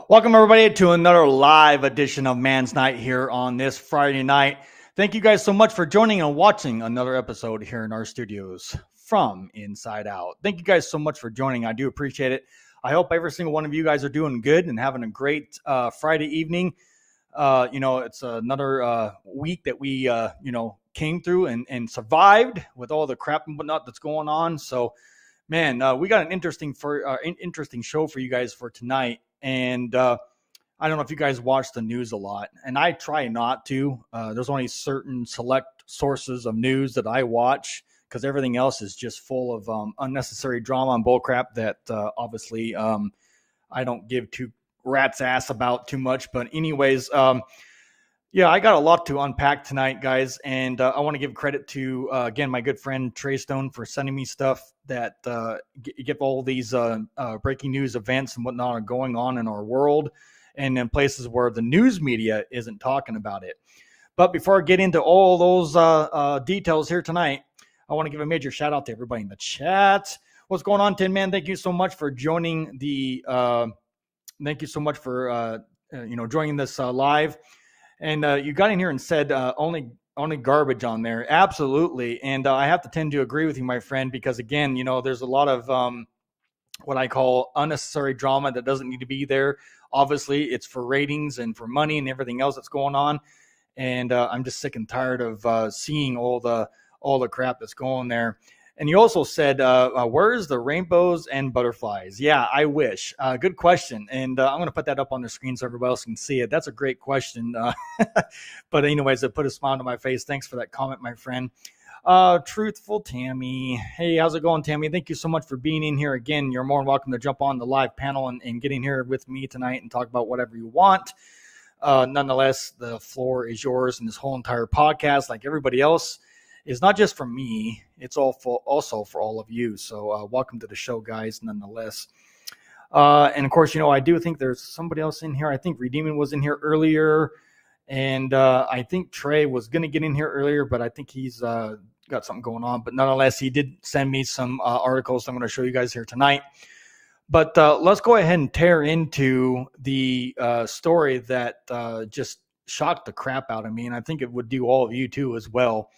Welcome, everybody, to another live edition of Man's Night here on this Friday night. Thank you guys so much for joining and watching another episode here in our studios from Inside Out. Thank you guys so much for joining. I do appreciate it. I hope every single one of you guys are doing good and having a great Friday evening. It's another week that we, came through and survived with all the crap and whatnot that's going on. So, man, we got an interesting show for you guys for tonight. And I don't know if you guys watch the news a lot, and I try not to. There's only certain select sources of news that I watch because everything else is just full of unnecessary drama and bullcrap that obviously I don't give two rats' ass about too much. But anyways, I got a lot to unpack tonight, guys, and I want to give credit to, again, my good friend Trey Stone for sending me stuff that give all these breaking news events and whatnot are going on in our world and in places where the news media isn't talking about it. But before I get into all those details here tonight, I want to give a major shout out to everybody in the chat. What's going on, Tin Man? Thank you so much for joining the. Thank you so much for joining this live. And you got in here and said only garbage on there. Absolutely. And I have to tend to agree with you, my friend, because, again, there's a lot of what I call unnecessary drama that doesn't need to be there. Obviously, it's for ratings and for money and everything else that's going on. And I'm just sick and tired of seeing all the crap that's going there. And you also said, where's the rainbows and butterflies? Yeah, I wish. Good question. And I'm going to put that up on the screen so everybody else can see it. That's a great question. But anyways, it put a smile on my face. Thanks for that comment, my friend. Truthful Tammy. Hey, how's it going, Tammy? Thank you so much for being in here. Again, you're more than welcome to jump on the live panel and get in here with me tonight and talk about whatever you want. Nonetheless, the floor is yours, and this whole entire podcast, like everybody else, is not just for me, it's also for all of you. So welcome to the show, guys, nonetheless. And of course, I do think there's somebody else in here. I think Redeeming was in here earlier. And I think Trey was going to get in here earlier, but I think he's got something going on. But nonetheless, he did send me some articles I'm going to show you guys here tonight. But let's go ahead and tear into the story that just shocked the crap out of me. And I think it would do all of you too as well.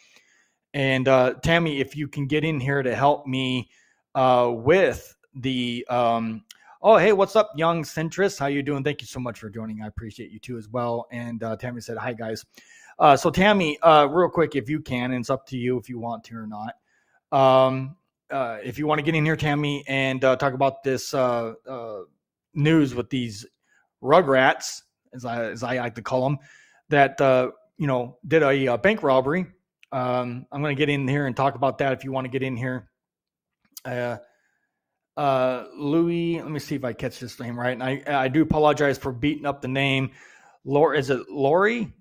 And Tammy, if you can get in here to help me with the oh, hey, what's up, young centrist? How you doing? Thank you so much for joining. I appreciate you too as well. And Tammy said, hi, guys. So Tammy, real quick, if you can, and it's up to you if you want to or not. If you want to get in here, Tammy, and talk about this news with these rugrats, as I like to call them, that did a bank robbery. I'm going to get in here and talk about that if you want to get in here. Louis, let me see if I catch this name right. And I do apologize for beating up the name. Is it Lori?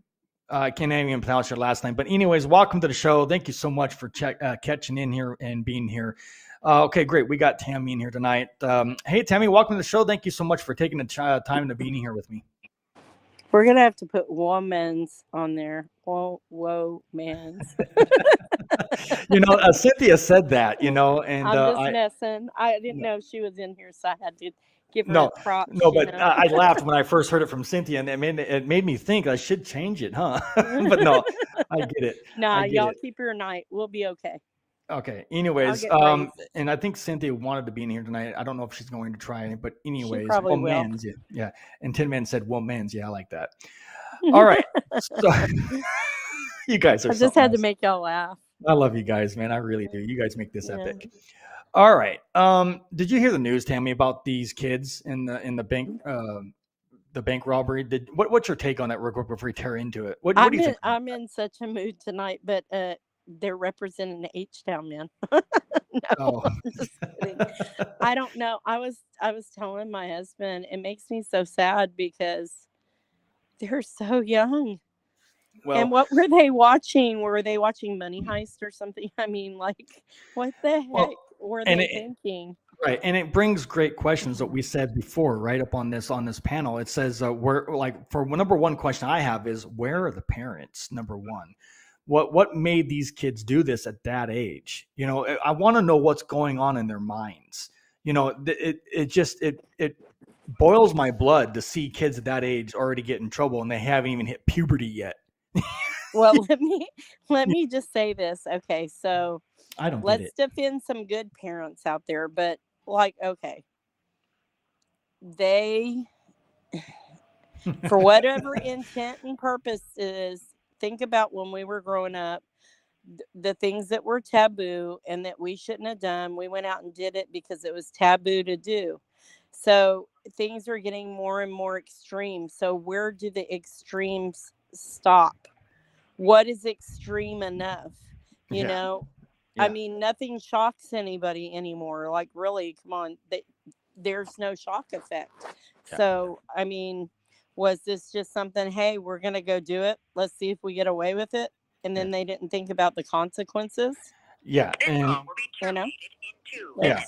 I can't even pronounce your last name. But anyways, welcome to the show. Thank you so much for catching in here and being here. Okay, great. We got Tammy in here tonight. Hey, Tammy, welcome to the show. Thank you so much for taking the time to be in here with me. We're going to have to put womans on there. Whoa, mans. Cynthia said that, and I'm just messing. I didn't know she was in here, so I had to give her props. No, but I laughed when I first heard it from Cynthia, and it made me think I should change it, huh? But no, I get it. Nah, y'all keep your night. We'll be okay. Okay. Anyways, and I think Cynthia wanted to be in here tonight. I don't know if she's going to try, but anyways, womans, yeah. And Tin Man said womans, yeah, I like that. All right. So you guys are. I just had to make y'all laugh. I love you guys, man. I really do. You guys make this epic. All right. Did you hear the news, Tammy, about these kids in the bank? The bank robbery. What's your take on that real quick before we tear into it? What do you think? I'm in such a mood tonight, but they're representing H-Town, man. No, Oh. I'm just kidding. I don't know. I was telling my husband, it makes me so sad because they're so young. And Well, what were they watching? Were they watching Money Heist or something? I mean, like, what the heck well, were and they it, thinking? right, and it brings great questions that we said before, right up on this panel. It says where, like, for number one question I have is, where are the parents? Number one, what made these kids do this at that age? You know, I want to know what's going on in their minds. You know, it boils my blood to see kids at that age already get in trouble and they haven't even hit puberty yet. Well, let me just say this. Okay, so I don't get let's it. defend some good parents out there, but like, okay, they, for whatever intent and purpose is, think about when we were growing up, the things that were taboo and that we shouldn't have done. We went out and did it because it was taboo to do. So things are getting more and more extreme. So where do the extremes stop? What is extreme enough? You Yeah. know, I mean, nothing shocks anybody anymore. Like, really, come on. There's no shock effect. Yeah. So, I mean, was this just something, hey, we're going to go do it? Let's see if we get away with it. And then they didn't think about the consequences. Yeah. And You know? yeah.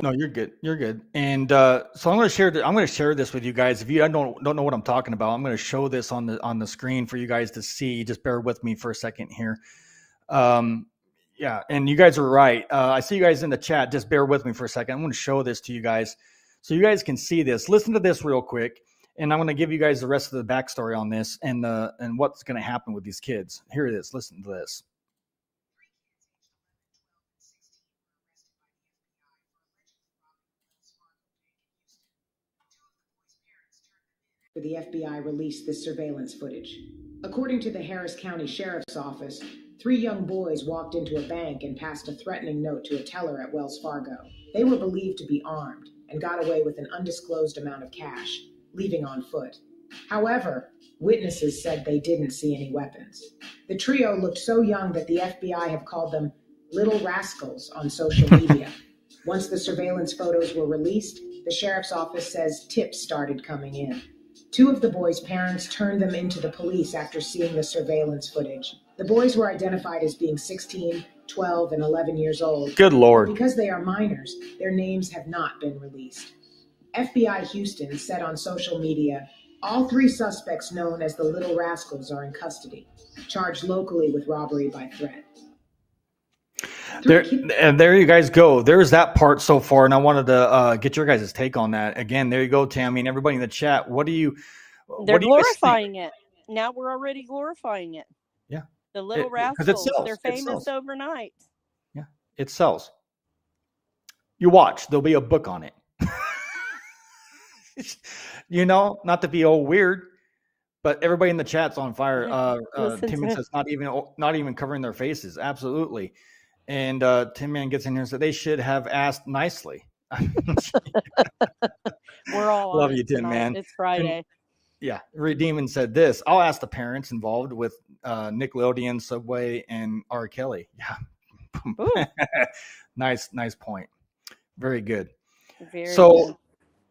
No, you're good. You're good. And so I'm going to share this with you guys. If you don't know what I'm talking about, I'm going to show this on the screen for you guys to see. Just bear with me for a second here. Yeah, and you guys are right. I see you guys in the chat. Just bear with me for a second. I'm going to show this to you guys so you guys can see this. Listen to this real quick, and I'm going to give you guys the rest of the backstory on this and what's going to happen with these kids. Here it is. Listen to this. The FBI released this surveillance footage. According to the Harris County Sheriff's Office, 3 young boys walked into a bank and passed a threatening note to a teller at Wells Fargo. They were believed to be armed and got away with an undisclosed amount of cash, leaving on foot. However, witnesses said they didn't see any weapons. The trio looked so young that the FBI have called them little rascals on social media. Once the surveillance photos were released, the sheriff's office says tips started coming in. 2 of the boys' parents turned them into the police after seeing the surveillance footage. The boys were identified as being 16, 12, and 11 years old. Good Lord. Because they are minors, their names have not been released. FBI Houston said on social media, all 3 suspects known as the Little Rascals are in custody, charged locally with robbery by threat. There you guys go. There's that part so far, and I wanted to get your guys' take on that. Again, there you go, Tammy, and everybody in the chat. They're glorifying it. Now we're already glorifying it. Yeah. The Little Rascals, they're famous overnight. Yeah, it sells. You watch, there'll be a book on it. You know, not to be all weird, but everybody in the chat's on fire. Timmy says not even covering their faces. Absolutely. And Tim Man gets in here and said they should have asked nicely. We're all love you, Tim Man. It's Friday. And, yeah, Redeemin said this. I'll ask the parents involved with Nickelodeon, Subway, and R. Kelly. Yeah, nice point. Very good. Very so good.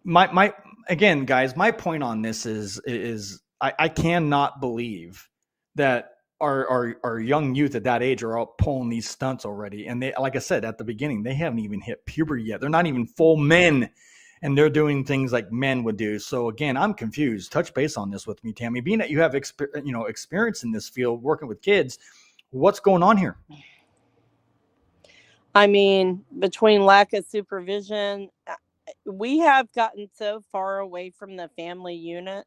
my again, guys, my point on this is I cannot believe that our young youth at that age are all pulling these stunts already. And they, like I said at the beginning, they haven't even hit puberty yet. They're not even full men, and they're doing things like men would do. So again, I'm confused. Touch base on this with me, Tammy. Being that you have experience in this field working with kids, what's going on here? I mean, between lack of supervision, we have gotten so far away from the family unit.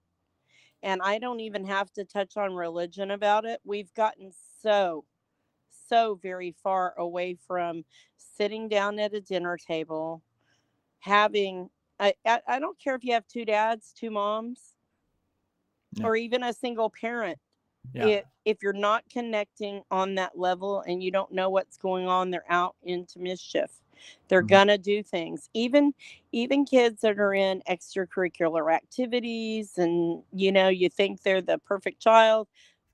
And I don't even have to touch on religion about it. We've gotten so very far away from sitting down at a dinner table, having, I don't care if you have 2 dads, 2 moms, or even a single parent. Yeah. If you're not connecting on that level and you don't know what's going on, they're out into mischief. They're gonna do things. Even kids that are in extracurricular activities, and you think they're the perfect child,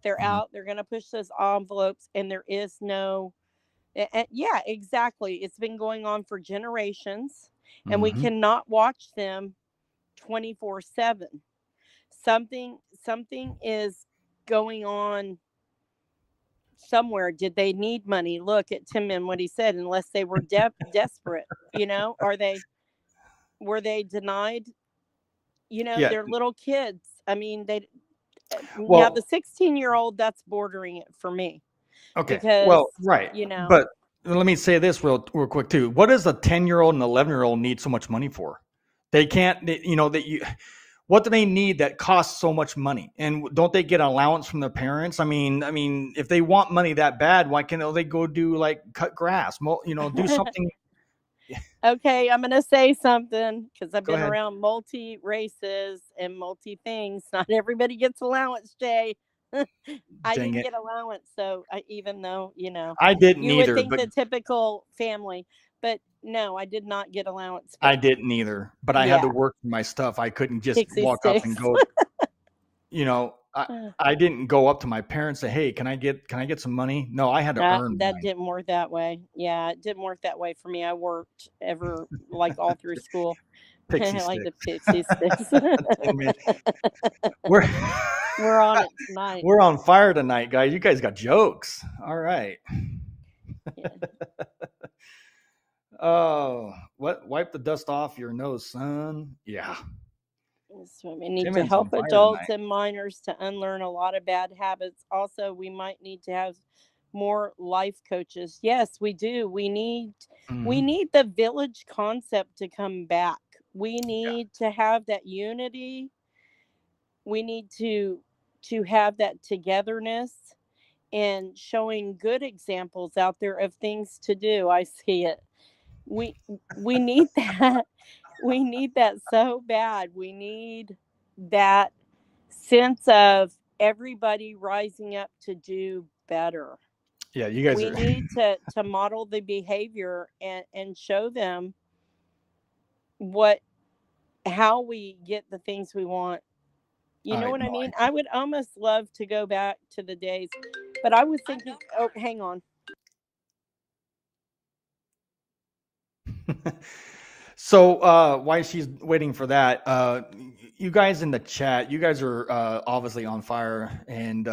They're Mhm. out. They're going to push those envelopes, and there is no. Yeah, exactly. It's been going on for generations, and we Mhm. cannot watch them 24/7. Something is going on somewhere. Did they need money? Look at Tim and what he said. Unless they were desperate, were they denied? Yeah. They're little kids. I mean, they now the Well, 16-year-old, that's bordering it for me okay. because Well, right. you know But let me say this real quick too. What does a 10-year-old and 11-year-old need so much money for? They can't. That you. What do they need that costs so much money? And don't they get an allowance from their parents? I mean, if they want money that bad, why can't they go do like cut grass? Do something. Okay, I'm going to say something because I've Go been ahead. around multi races and multi things. Not everybody gets allowance, Jay. I Dang didn't it. get allowance, so even though I didn't you would either, think but the typical family, but no, I did not get allowance. I But didn't either. But I had to yeah, work for my stuff. I couldn't just Pixie walk up and sticks. go. You know, I I didn't go up to my parents and say, "Hey, can I get some money?" No, I had to earn That mine. didn't work that way. Yeah, it didn't work that way for me. I worked like all through school. Pixie Like the sticks. pixie sticks. Man, we're We're on it tonight. we're on fire tonight, guys. You guys got jokes. All right. Yeah. Oh, what? Wipe the dust off your nose, son. Yeah. So we need to Timmons on help fire adults tonight. and minors to unlearn a lot of bad habits. Also, we might need to have more life coaches. Yes, we do. We Mhm. need the village concept to come back. We Yeah. need to have that unity. We need to have that togetherness and showing good examples out there of things to do. I see it. We we need that. We need that so bad. We need that sense of everybody rising up to do better. Yeah, you guys We are. need to model the behavior and show them what how we get the things we want. You know I what I know. mean? I would almost love to go back to the days, but I was thinking, oh, hang on. So while she's waiting for that, you guys in the chat, you guys are obviously on fire and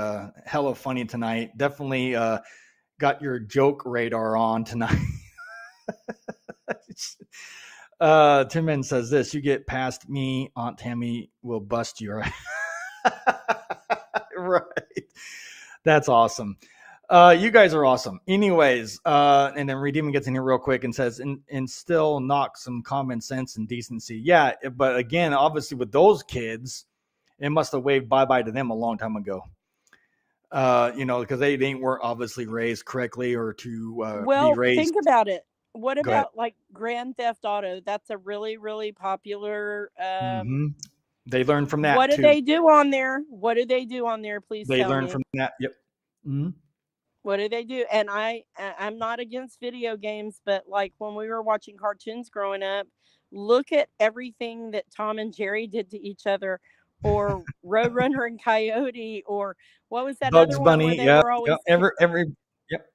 hella funny tonight. Definitely got your joke radar on tonight. Timman says this: "You get past me, Aunt Tammy will bust you." Right? Right. That's awesome. You guys are awesome. Anyways, and then Redeeming gets in here real quick and says, and still knock some common sense and decency. Yeah, but again, obviously with those kids, it must have waved bye bye to them a long time ago. Because they weren't obviously raised correctly or to be Well, raised. think about it. What Go ahead. about like Grand Theft Auto? That's a really, really popular. Hmm. They learn from What that do too. they do on there? What do they do on there? Please They tell learn me. from that. Yep. Hmm. What do they do? And I'm not against video games, but like when we were watching cartoons growing up, look at everything that Tom and Jerry did to each other, or Roadrunner and Coyote, or what was that Bugs other one where Bunny. they Yep. were Yep. always Every. Yep.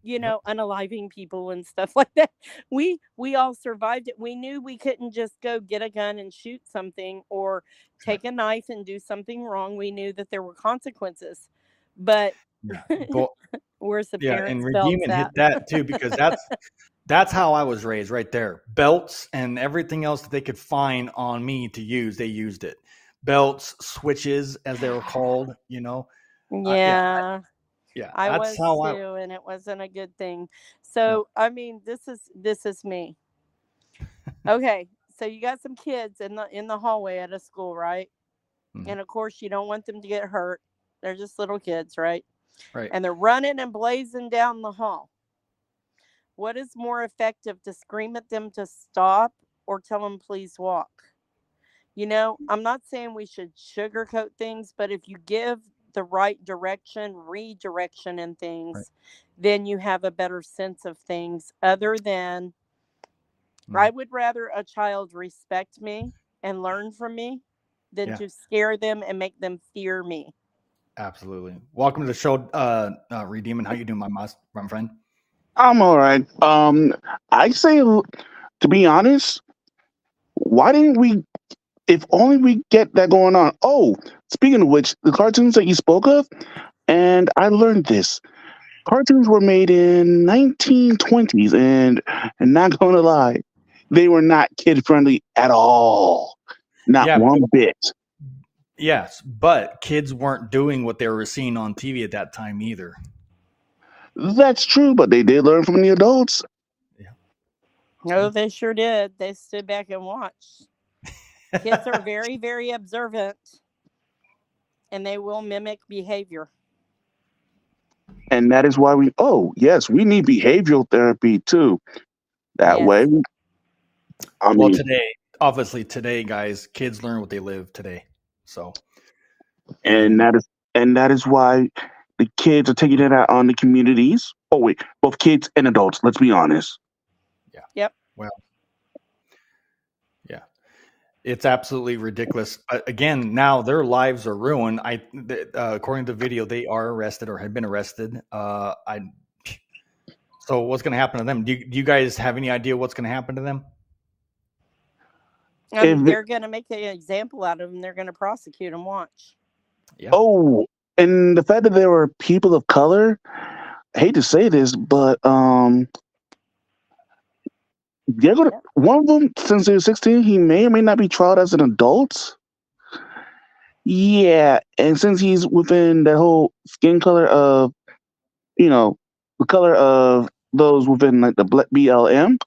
Yep. unaliving people and stuff like that. We all survived it. We knew we couldn't just go get a gun and shoot something or Right. take a knife and do something wrong. We knew that there were consequences. But Yeah. Go. where's the Yeah, and parents' belts Redeeman hit at? that too because that's how I was raised right there. Belts and everything else that they could find on me to use, they used it. Belts, switches, as they were called. Yeah, Yeah, yeah. I That's was how I. too, and it wasn't a good thing. No. So I mean, this is me. Okay, so you got some kids in the hallway at a school, right? Mhm. And of course, you don't want them to get hurt. They're just little kids, right? Right. And they're running and blazing down the hall. What is more effective, to scream at them to stop or tell them please walk? I'm not saying we should sugarcoat things, but if you give the right direction, redirection and Right. things, then you have a better sense of things. Other than, I Mhm. would rather a child respect me and learn from me than Yeah. to scare them and make them fear me. Absolutely. Welcome to the show, Redeeming. How you doing, my friend? I'm all right. I say, to be honest, why didn't we? If only we get that going on. Oh, speaking of which, the cartoons that you spoke of, and I learned this. Cartoons were made in 1920s, and not gonna lie, they were not kid friendly at all. Not Yeah, one bit. yes, but kids weren't doing what they were seeing on TV at that time either. That's true, but they did learn from the adults. No, they sure did. They stood back and watched. Kids are very, very observant, and they will mimic behavior. And that is why we we need behavioral therapy too. That Yes. way, I Well, mean, today, guys, kids learn what they live today. So, and that is why the kids are taking it out on the communities. Oh wait, both kids and adults. Let's be honest. Yep. well, yeah, it's absolutely ridiculous. Again, now their lives are ruined. According to the video, they are arrested or have been arrested. So what's going to happen to them? Do you guys have any idea what's going to happen to them? They're going to make an example out of them. They're going to prosecute them. Watch. Yeah. Oh, and the fact that there were people of color. I hate to say this, but they're gonna one of them since he was 16. He may or may not be tried as an adult. Yeah, and since he's within that whole skin color of, the color of those within like the BLM,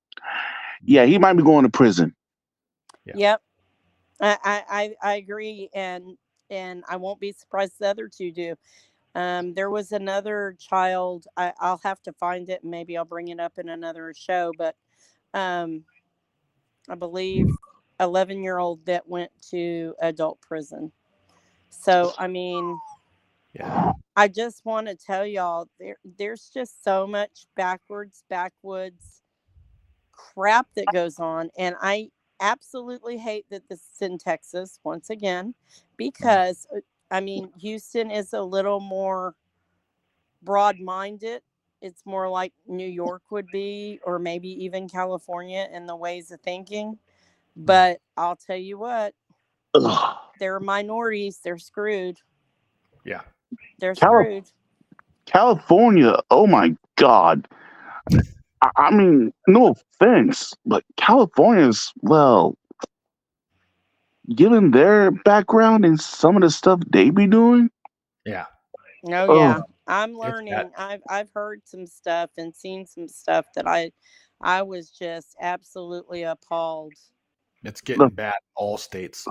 yeah, he might be going to prison. Yeah. Yep. I agree, and I won't be surprised the other two do. There was another child. I'll have to find it, and maybe I'll bring it up in another show. But I believe 11-year-old that went to adult prison. So I mean, Yeah. I just want to tell y'all there's just so much backwoods crap that goes on, and I absolutely hate that this is in Texas once again, because I mean, Houston is a little more broad-minded. It's more like New York would be, or maybe even California in the ways of thinking. But I'll tell you what, Ugh. they're minorities. They're screwed. Yeah. They're screwed. California, oh my God. I mean, no offense, but California's, well, given their background and some of the stuff they be doing. Yeah. Oh yeah, I'm It's learning. bad. I've heard some stuff and seen some stuff that I was just absolutely appalled. It's getting bad in all states.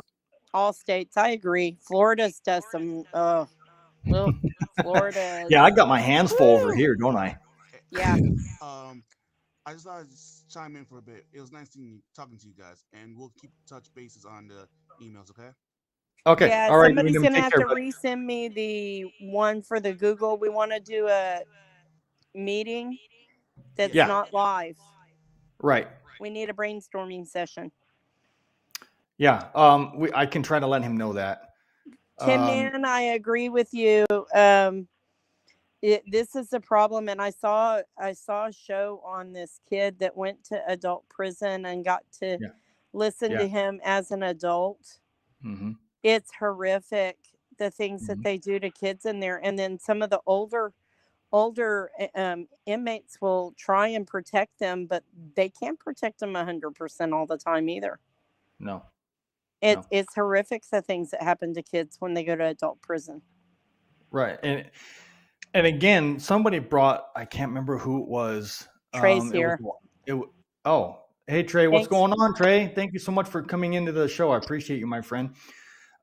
All states, I agree. Florida's does some. Florida. Yeah, I got my hands full over here, don't I? Yeah. I just thought I'd just chime in for a bit. It was nice talking to you guys, and we'll keep touch bases on the emails, okay? Okay. Yeah, All right. somebody's William, gonna take have care, to buddy. resend me the one for the Google. We want to do a meeting that's Yeah. not live. Right. We need a brainstorming session. Yeah. I can try to let him know that. Tim Man, I agree with you. This is a problem, and I saw a show on this kid that went to adult prison and got to listen to him as an adult. Mm-hmm. It's horrific, the things that they do to kids in there, and then some of the older inmates will try and protect them, but they can't protect them 100% all the time either. No. It's horrific, the things that happen to kids when they go to adult prison. Right. And again, somebody brought, I can't remember who it was. Trey's here. Hey, Trey, what's Thanks. going on, Trey? Thank you so much for coming into the show. I appreciate you, my friend.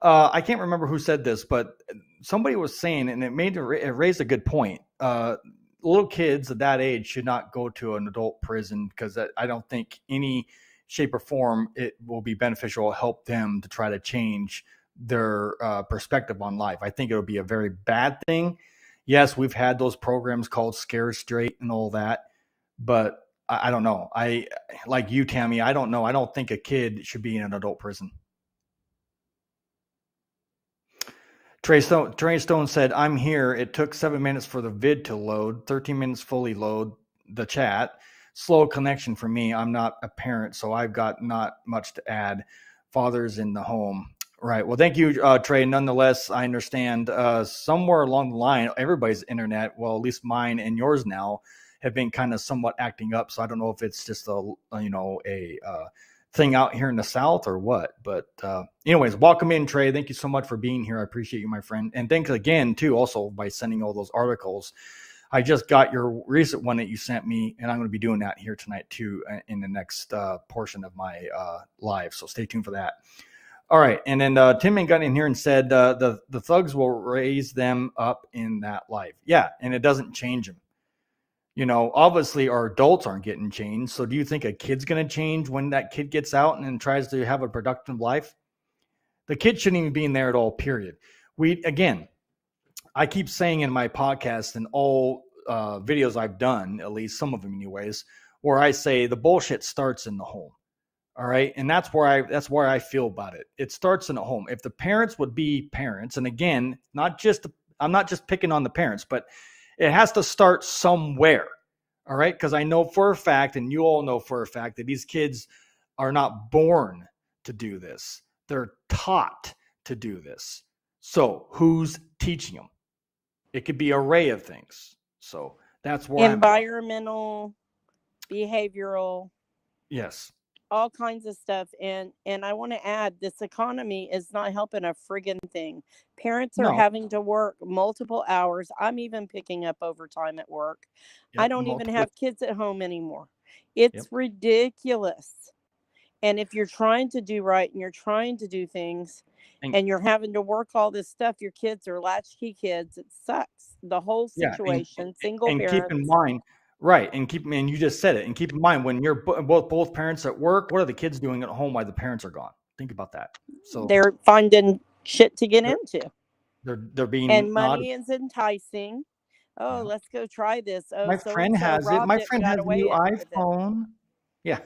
I can't remember who said this, but somebody was saying, and it raised a good point. Little kids at that age should not go to an adult prison, because I don't think any shape or form it will be beneficial or help them to try to change their perspective on life. I think it'll be a very bad thing. Yes, we've had those programs called Scare Straight and all that, but I don't know. I like you, Tammy. I don't know. I don't think a kid should be in an adult prison. Trey Stone said, I'm here. It took 7 minutes for the vid to load, 13 minutes fully load the chat. Slow connection for me. I'm not a parent, so I've got not much to add. Father's in the home. Right. Well, thank you, Trey. Nonetheless, I understand somewhere along the line, everybody's internet, well, at least mine and yours now, have been kind of somewhat acting up. So I don't know if it's just a thing out here in the South or what. But anyways, welcome in, Trey. Thank you so much for being here. I appreciate you, my friend. And thanks again, too, also by sending all those articles. I just got your recent one that you sent me, and I'm going to be doing that here tonight, too, in the next portion of my live. So stay tuned for that. All right. And then Tim got in here and said the thugs will raise them up in that life. Yeah. And it doesn't change them. You know, obviously our adults aren't getting changed. So do you think a kid's going to change when that kid gets out and tries to have a productive life? The kid shouldn't even be in there at all, period. I keep saying in my podcast and all videos I've done, at least some of them anyways, where I say the bullshit starts in the home. All right. And that's where I feel about it. It starts in the home. If the parents would be parents, and again, I'm not just picking on the parents, but it has to start somewhere. All right. Because I know for a fact, and you all know for a fact, that these kids are not born to do this. They're taught to do this. So who's teaching them? It could be an array of things. So that's where environmental, behavioral. Yes. All kinds of stuff. And I want to add, this economy is not helping a friggin' thing. Parents are having to work multiple hours. I'm even picking up overtime at work. Yep, I don't even have kids at home anymore. It's ridiculous. And if you're trying to do right and you're trying to do things and you're having to work all this stuff, your kids are latchkey kids. It sucks. The whole situation, single parents. And keep in mind, right. And you just said it. And keep in mind, when you're both parents at work, what are the kids doing at home while the parents are gone? Think about that. So they're finding shit to get into. They're being, and money is enticing. Oh, let's go try this. Oh, my friend has it. My friend has a new iPhone. Yeah.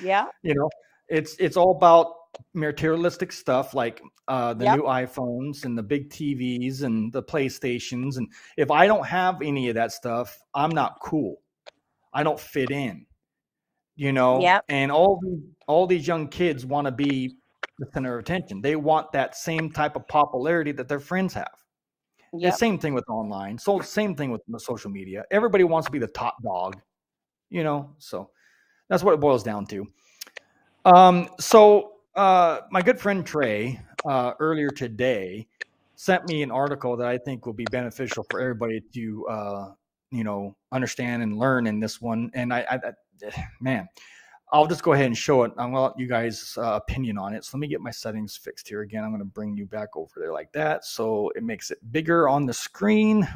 Yeah. You know, it's all about materialistic stuff like the new iPhones and the big TVs and the PlayStations. And if I don't have any of that stuff, I'm not cool. I don't fit in, you know, and all these young kids want to be the center of attention. They want that same type of popularity that their friends have. The same thing with online. So same thing with the social media. Everybody wants to be the top dog, you know, so that's what it boils down to. So my good friend Trey earlier today sent me an article that I think will be beneficial for everybody to understand and learn in this one. And I'll just go ahead and show it. I'm gonna let you guys opinion on it. So let me get my settings fixed here again. I'm gonna bring you back over there like that, so it makes it bigger on the screen.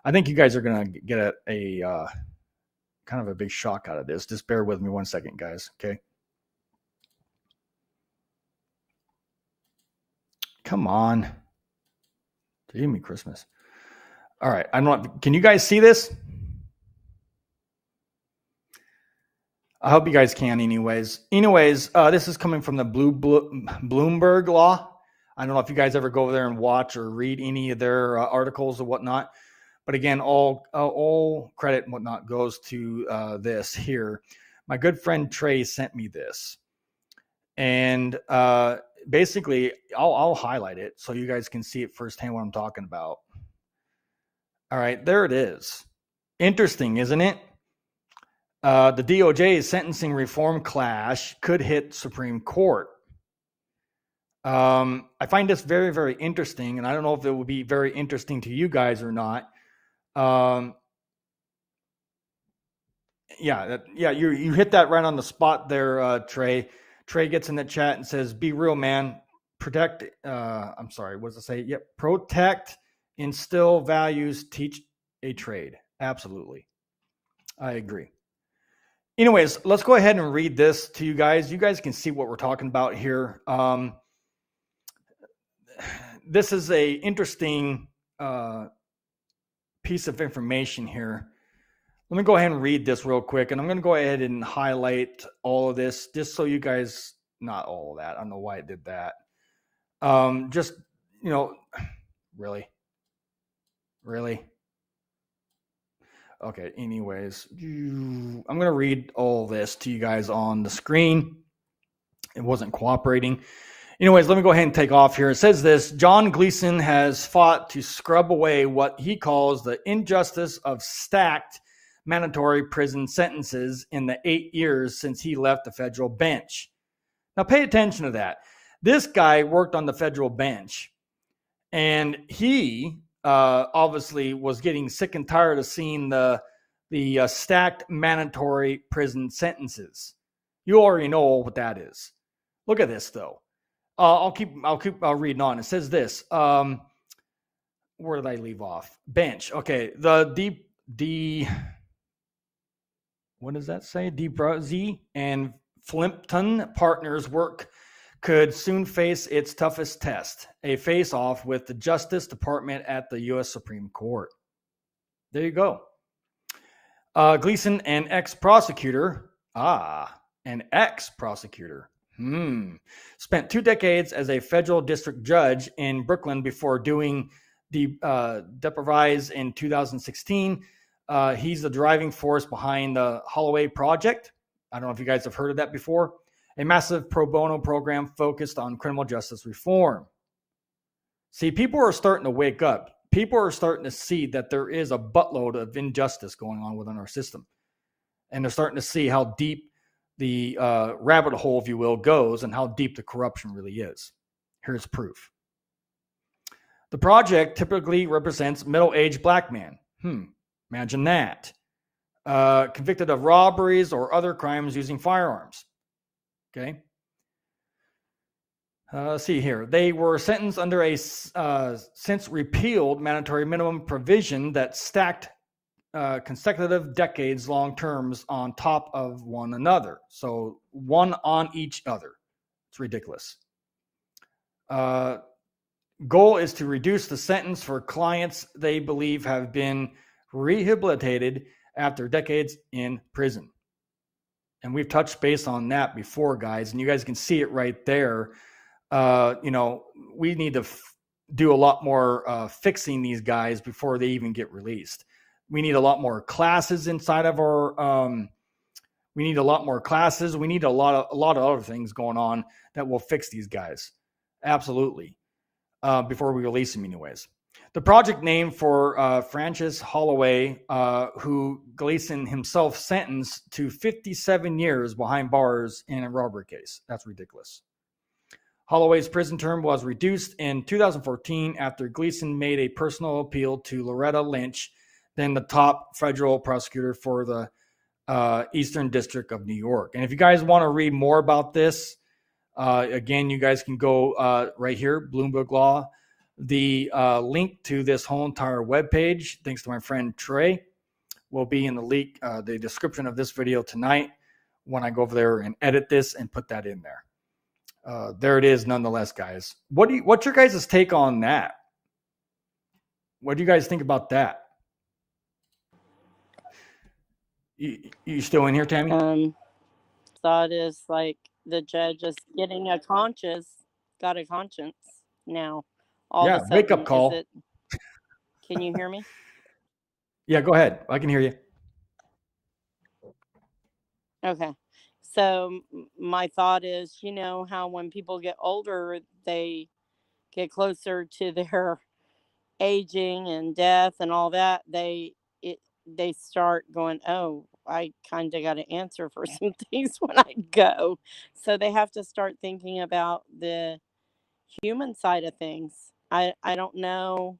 I think you guys are gonna get a kind of a big shock out of this. Just bear with me 1 second, guys. Okay. Come on. Give me Christmas. All right. Can you guys see this? I hope you guys can anyways. This is coming from the Bloomberg Law. I don't know if you guys ever go over there and watch or read any of their articles or whatnot. But again, all credit and whatnot goes to this here. My good friend Trey sent me this. And basically, I'll highlight it so you guys can see it firsthand what I'm talking about. All right, there it is. Interesting, isn't it? The DOJ's sentencing reform clash could hit Supreme Court. I find this very, very interesting, and I don't know if it would be very interesting to you guys or not. You hit that right on the spot there, Trey. Trey gets in the chat and says, "Be real, man. Protect." I'm sorry. What does it say? Yep. Protect, instill values, teach a trade. Absolutely, I agree. Anyways, let's go ahead and read this to you guys. You guys can see what we're talking about here. This is a interesting piece of information here. Let me go ahead and read this real quick, and I'm going to go ahead and highlight all of this just so you guys, not all of that. I don't know why I did that. Just Really. Okay, anyways, I'm going to read all this to you guys on the screen. It wasn't cooperating. Anyways, let me go ahead and take off here. It says this: John Gleeson has fought to scrub away what he calls the injustice of stacked mandatory prison sentences in the 8 years since he left the federal bench. Now, pay attention to that. This guy worked on the federal bench, and he obviously was getting sick and tired of seeing the stacked mandatory prison sentences. You already know what that is. Look at this, though. I'll keep reading on. It says this. Where did I leave off? Bench. Okay. What does that say? DeBruzzi and Flimpton partners work could soon face its toughest test, a face-off with the Justice Department at the U.S. Supreme Court. There you go. Gleeson, an ex-prosecutor, spent 2 decades as a federal district judge in Brooklyn before doing DeBruzzi in 2016. He's the driving force behind the Holloway Project. I don't know if you guys have heard of that before. A massive pro bono program focused on criminal justice reform. See, people are starting to wake up. People are starting to see that there is a buttload of injustice going on within our system. And they're starting to see how deep the rabbit hole, if you will, goes and how deep the corruption really is. Here's proof. The project typically represents middle-aged black men. Imagine that. Convicted of robberies or other crimes using firearms. Okay. Let's see here. They were sentenced under a since repealed mandatory minimum provision that stacked consecutive decades-long terms on top of one another. So one on each other. It's ridiculous. Goal is to reduce the sentence for clients they believe have been rehabilitated after decades in prison. And we've touched base on that before, guys, and you guys can see it right there. We need to do a lot more fixing these guys before they even get released. We need a lot more classes inside of our. We need a lot more classes. We need a lot of other things going on that will fix these guys. Absolutely. Before we release them, anyways. The project name for Francis Holloway, who Gleeson himself sentenced to 57 years behind bars in a robbery case. That's ridiculous. Holloway's prison term was reduced in 2014 after Gleeson made a personal appeal to Loretta Lynch, then the top federal prosecutor for the Eastern District of New York. And if you guys want to read more about this, again, you guys can go right here, Bloomberg Law. The link to this whole entire webpage, thanks to my friend Trey, will be in the description of this video tonight when I go over there and edit this and put that in there. There it is, nonetheless, guys. What's your guys' take on that? What do you guys think about that? You still in here, Tammy? Thought is like the judge is getting got a conscience now. All of a sudden, wake up call. Can you hear me? Yeah, go ahead. I can hear you. Okay. So my thought is, how when people get older, they get closer to their aging and death and all that. They start going, oh, I kind of got to answer for some things when I go. So they have to start thinking about the human side of things. I don't know,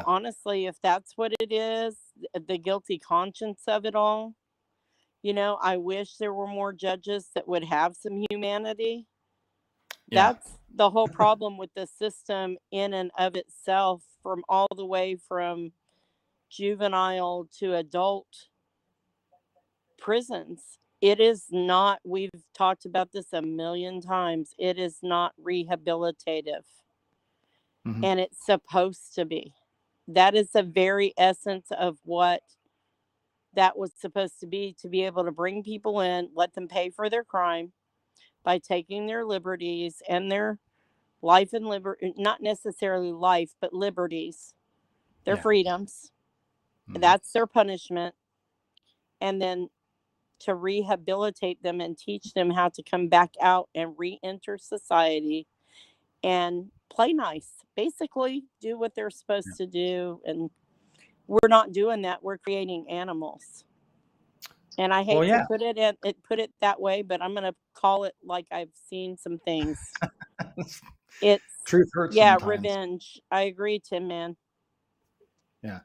honestly, if that's what it is, the guilty conscience of it all. I wish there were more judges that would have some humanity. Yeah. That's the whole problem with the system in and of itself, from all the way from juvenile to adult prisons. It is not, we've talked about this a million times, it is not rehabilitative. Mm-hmm. And it's supposed to be. That is the very essence of what that was supposed to be able to bring people in, let them pay for their crime by taking their liberties and their life and liberty, not necessarily life, but liberties, their Yeah. freedoms. Mhm. That's their punishment. And then to rehabilitate them and teach them how to come back out and re-enter society and play nice. Basically, do what they're supposed to do. And we're not doing that. We're creating animals. And I hate Well, to yeah. put it that way, but I'm gonna call it like I've seen some things. It's Truth hurts yeah, sometimes. revenge. I agree, Tim Man. Yeah.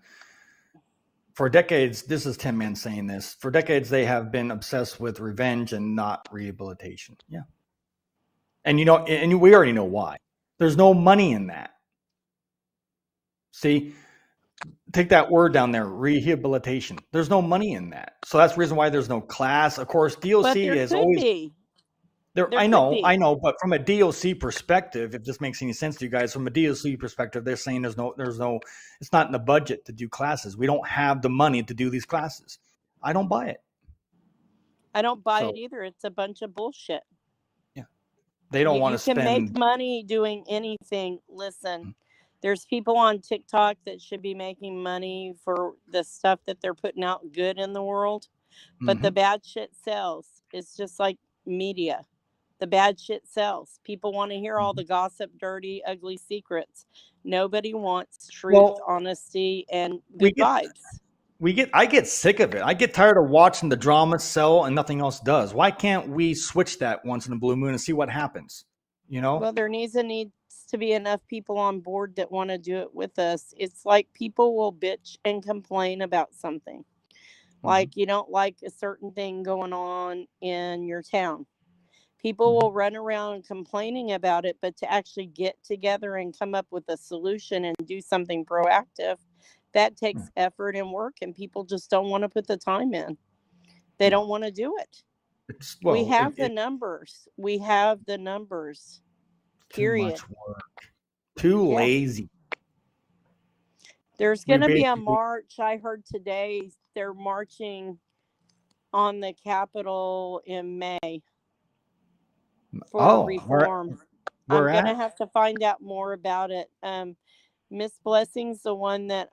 For decades, this is Tim Man saying this. For decades, they have been obsessed with revenge and not rehabilitation. Yeah. And and we already know why. There's no money in that. See, take that word down there, rehabilitation. There's no money in that. So that's the reason why there's no class. Of course, DOC But there is could always be. there. There I could know, be. but from a DOC perspective, if this makes any sense to you guys, from a DOC perspective, they're saying there's no, it's not in the budget to do classes. We don't have the money to do these classes. I don't buy it. I don't buy So it either. It's a bunch of bullshit. yeah, they don't want You to can make spend. money doing anything. Listen, Mhm. there's people on TikTok that should be making money for the stuff that they're putting out good in the world, but the Mhm. bad shit sells. It's just like media. The bad shit sells. People want to hear all Mhm. the gossip, dirty, ugly secrets. Nobody wants truth, Well, honesty, and we good get vibes. I get sick of it. I get tired of watching the drama sell and nothing else does. Why can't we switch that once in a blue moon and see what happens? You know? Well, there needs to be enough people on board that want to do it with us. It's like people will bitch and complain about something. Mhm. Like you don't like a certain thing going on in your town. People Mhm. will run around complaining about it, but to actually get together and come up with a solution and do something proactive, that Yeah. takes effort and work, and people just don't want to put the time in. They No. don't want to do it. It's We well, have the numbers. We have the numbers. too Period. much work. Too Yeah. lazy. There's We going to be a basically march. I heard today they're marching on the Capitol in May for oh, reform. we're I'm going to at have to find out more about it. Miss Blessing's the one that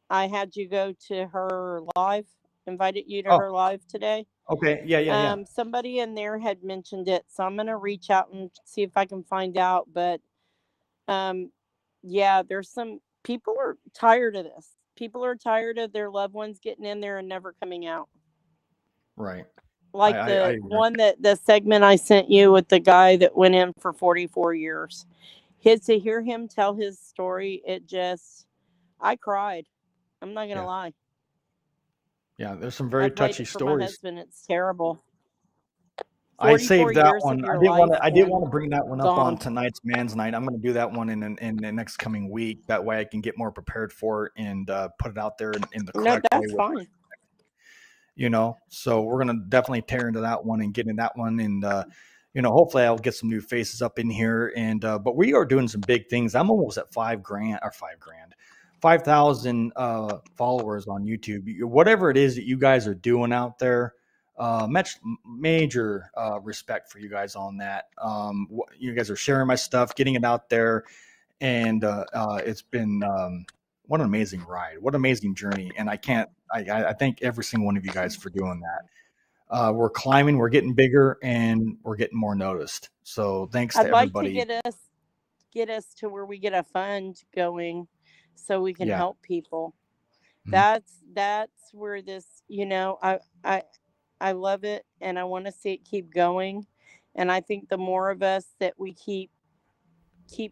I had you go to her live, invited you to oh, her live today. okay, yeah. Somebody in there had mentioned it, so I'm going to reach out and see if I can find out. But yeah, there's some people are tired of this. People are tired of their loved ones getting in there and never coming out. Right. Like I the agree. one that the segment I sent you with the guy that went in for 44 years. To hear him tell his story, I cried. I'm not gonna Yeah. lie. Yeah, there's some I very played touchy it for my stories. husband. It's terrible. I 44 saved that years one. of your life I did and want to bring that one up on gone. tonight's Man's Night. I'm going to do that one in the next coming week. That way I can get more prepared for it and put it out there in the No, correct way. that's fine. So we're going to definitely tear into that one and get in that one. And, hopefully I'll get some new faces up in here. And, but we are doing some big things. I'm almost at 5,000 followers on YouTube. Whatever it is that you guys are doing out there, major respect for you guys on that. You guys are sharing my stuff, getting it out there, and it's been what an amazing ride, what an amazing journey. And I thank every single one of you guys for doing that. We're climbing, we're getting bigger, and we're getting more noticed. So thanks to I'd like to everybody. get us to where we get a fund going so we can Yeah. help people. Mhm. That's where this, I love it and I want to see it keep going. And I think the more of us that we keep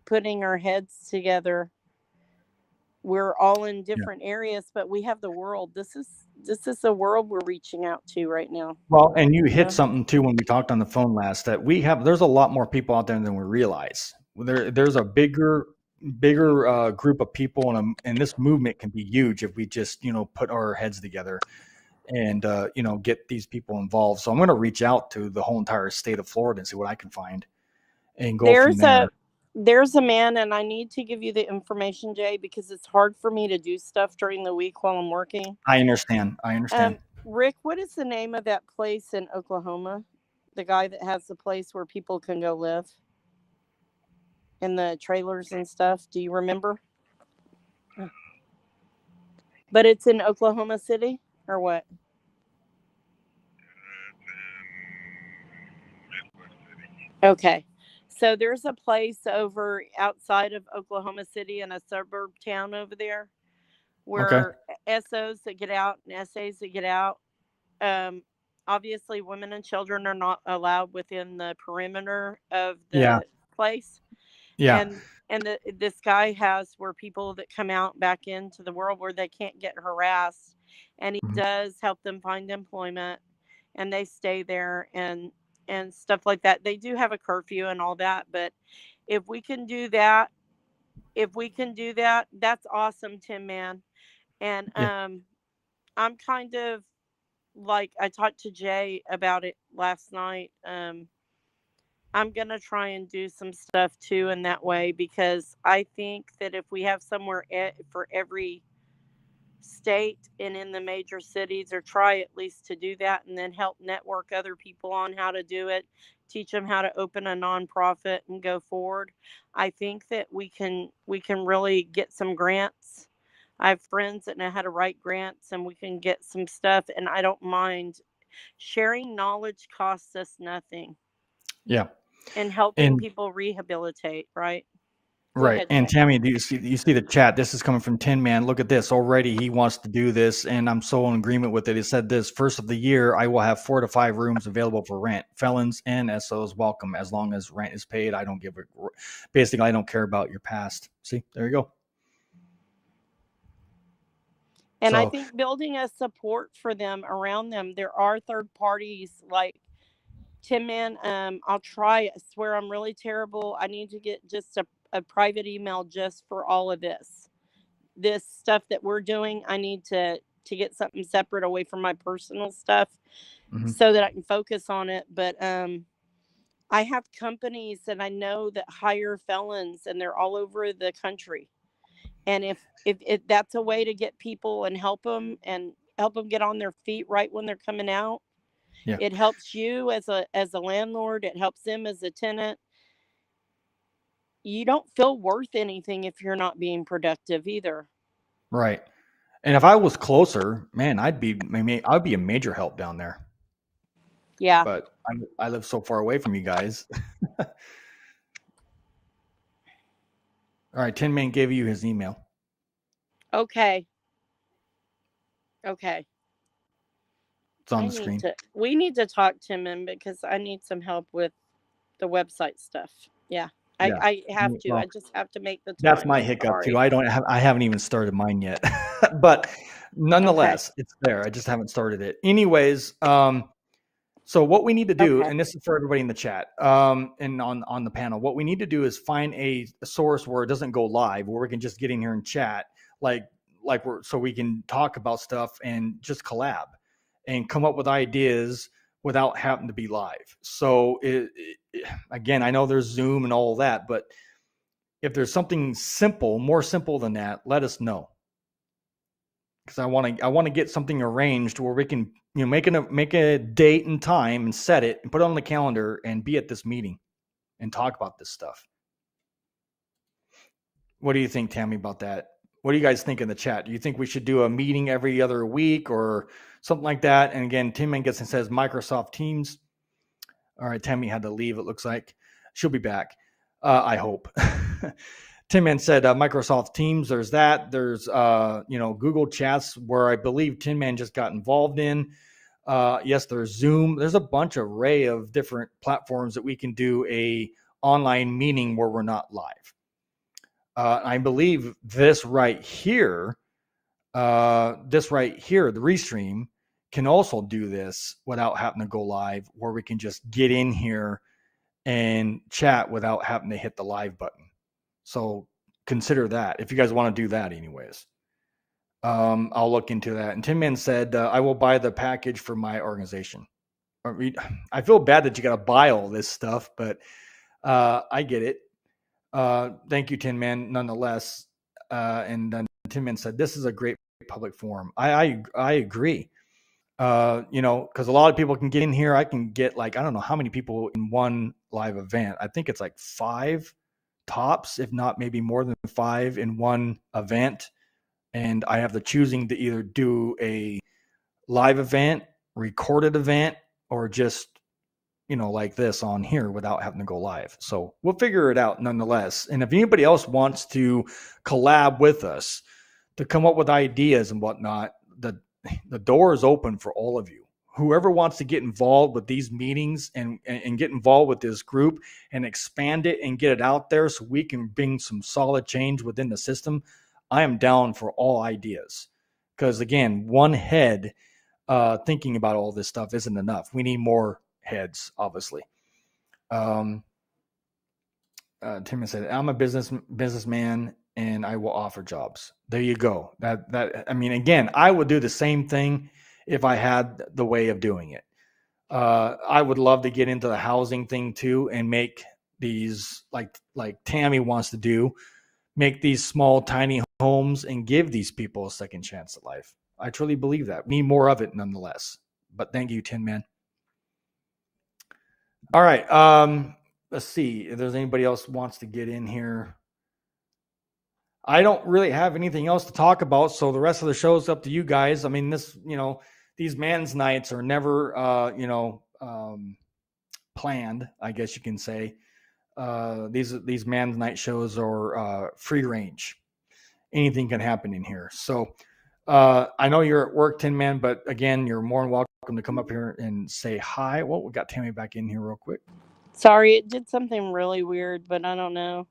putting our heads together, we're all in different areas, but we have the world. This is the world we're reaching out to right now. Well, and you You hit know? something too when we talked on the phone last, that there's a lot more people out there than we realize. There's a bigger group of people, and this movement can be huge if we just put our heads together and get these people involved. So I'm going to reach out to the whole entire state of Florida and see what I can find and go from there. There's a man, and I need to give you the information, Jay, because it's hard for me to do stuff during the week while I'm working. I understand. Rick, what is the name of that place in Oklahoma? The guy that has the place where people can go live? in the trailers and stuff. Do you remember? But it's in Oklahoma City or what? Okay. So there's a place over outside of Oklahoma City in a suburb town over there Okay. where SOs that get out and SAs that get out, um, obviously women and children are not allowed within the perimeter of Yeah. the place. Yeah. And this guy has where people that come out back into the world where they can't get harassed, and he Mhm. does help them find employment, and they stay there and stuff like that. They do have a curfew and all that, but if we can do that, that's awesome, Tim, man. And Yeah. I'm kind of like, I talked to Jay about it last night. I'm going to try and do some stuff too in that way, because I think that if we have somewhere for every state and in the major cities, or try at least to do that, and then help network other people on how to do it, teach them how to open a nonprofit and go forward, I think that we can really get some grants. I have friends that know how to write grants, and we can get some stuff, and I don't mind sharing knowledge. Costs us nothing, Yeah. and helping And people rehabilitate, right? Go right. ahead, And Jay. Tammy, do you see the chat? This is coming from Tin Man. Look at this. Already he wants to do this, and I'm so in agreement with it. He said this: first of the year, I will have 4 to 5 rooms available for rent. Felons and SOs welcome, as long as rent is paid. I don't give a basically, I don't care about your past. See, there you go. And I So think building a support for them around them. There are third parties like Tim Man. I'll try. I swear I'm really terrible. I need to get just a private email just for all of this stuff that we're doing. I need to get something separate away from my personal stuff mhm. so that I can focus on it. But I have companies that I know that hire felons, and they're all over the country. And if that's a way to get people and help them get on their feet right when they're coming out, Yeah. it helps you as a landlord, it helps them as a tenant. You don't feel worth anything if you're not being productive either. Right. And if I was closer, man, I'd be a major help down there. Yeah. But I live so far away from you guys. All right, Tin Man gave you his email. Okay. It's on the screen. We need to talk to him, because I need some help with the website stuff. Yeah. Yeah. I have to. Well, I just have to make the time. that's my I'm hiccup sorry. too. I haven't even started mine yet. But nonetheless, it's there. I just haven't started it. Anyways, so what we need to do, Okay. and this is for everybody in the chat, and on the panel, what we need to do is find a source where it doesn't go live, where we can just get in here and chat, so we can talk about stuff and just collab and come up with ideas without having to be live. So again, I know there's Zoom and all that, but if there's something simple, more simple than that, let us know. Because I want to get something arranged where we can, make a date and time and set it and put it on the calendar and be at this meeting and talk about this stuff. What do you think, Tammy, about that? What do you guys think in the chat? Do you think we should do a meeting every other week or something like that? And again, Tim Man gets and says Microsoft Teams. All right, Tammy had to leave, it looks like. She'll be back. I hope. Tim Man said Microsoft Teams. There's that. There's Google Chats, where I believe Tim Man just got involved in. Yes, there's Zoom. There's a bunch of array of different platforms that we can do a online meeting where we're not live. I believe this right here, the Restream, can also do this without having to go live, where we can just get in here and chat without having to hit the live button. So consider that if you guys want to do that anyways. I'll look into that. And Tim Man said, I will buy the package for my organization. I feel bad that you got to buy all this stuff, but I get it. Thank you, Tin Man, nonetheless. And then Tin Man said, this is a great public forum. I agree. Because a lot of people can get in here. I can get I don't know how many people in one live event. I think it's 5 tops, if not maybe more than 5 in one event. And I have the choosing to either do a live event, recorded event, or just, like this on here without having to go live. So we'll figure it out nonetheless. And if anybody else wants to collab with us to come up with ideas and whatnot, the door is open for all of you. Whoever wants to get involved with these meetings and get involved with this group and expand it and get it out there so we can bring some solid change within the system, I am down for all ideas. Because again, one head thinking about all this stuff isn't enough. We need more heads, obviously. Tim said, I'm a businessman and I will offer jobs. There you go. Again, I would do the same thing if I had the way of doing it. I would love to get into the housing thing too and make these like Tammy wants to do, make these small, tiny homes and give these people a second chance at life. I truly believe that. We need more of it nonetheless. But thank you, Tin Man. All right. Let's see if there's anybody else who wants to get in here. I don't really have anything else to talk about, so the rest of the show is up to you guys. I mean, these man's nights are never, planned, I guess you can say. These man's night shows are free range. Anything can happen in here. So I know you're at work, Tin Man, but again, you're more than welcome to come up here and say hi. Well, we got Tammy back in here real quick. Sorry, it did something really weird, but I don't know.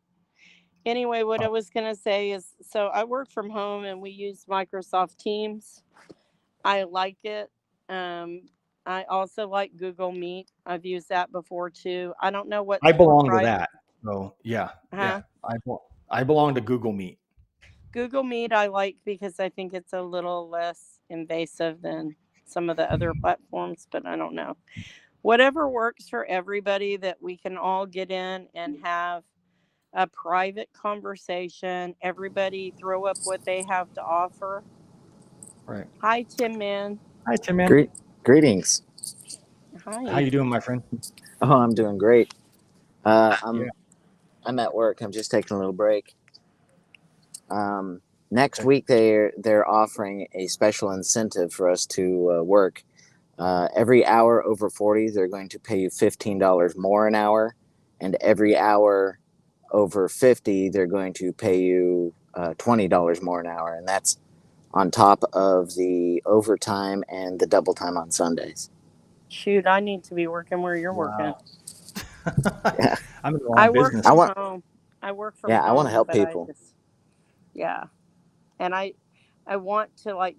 Anyway, what I was going to say is, so I work from home and we use Microsoft Teams. I like it. I also like Google Meet. I've used that before too. I don't know what I belong to that. So yeah, huh? yeah. I belong to Google Meet. Google Meet I like because I think it's a little less invasive than some of the other platforms, but I don't know. Whatever works for everybody that we can all get in and have a private conversation. Everybody throw up what they have to offer. Right. Hi, Tim Man. Hi, Tim Man. Greetings. Hi. How you doing, my friend? Oh, I'm doing great. I'm at work. I'm just taking a little break. Next week they're offering a special incentive for us to work. Every hour over 40, they're going to pay you $15 more an hour, and every hour over 50, they're going to pay you $20 more an hour, and that's on top of the overtime and the double time on Sundays. Shoot, I need to be working where you're working. Yeah. I'm in the wrong business. Home. I work from home. I want to help people. And I want to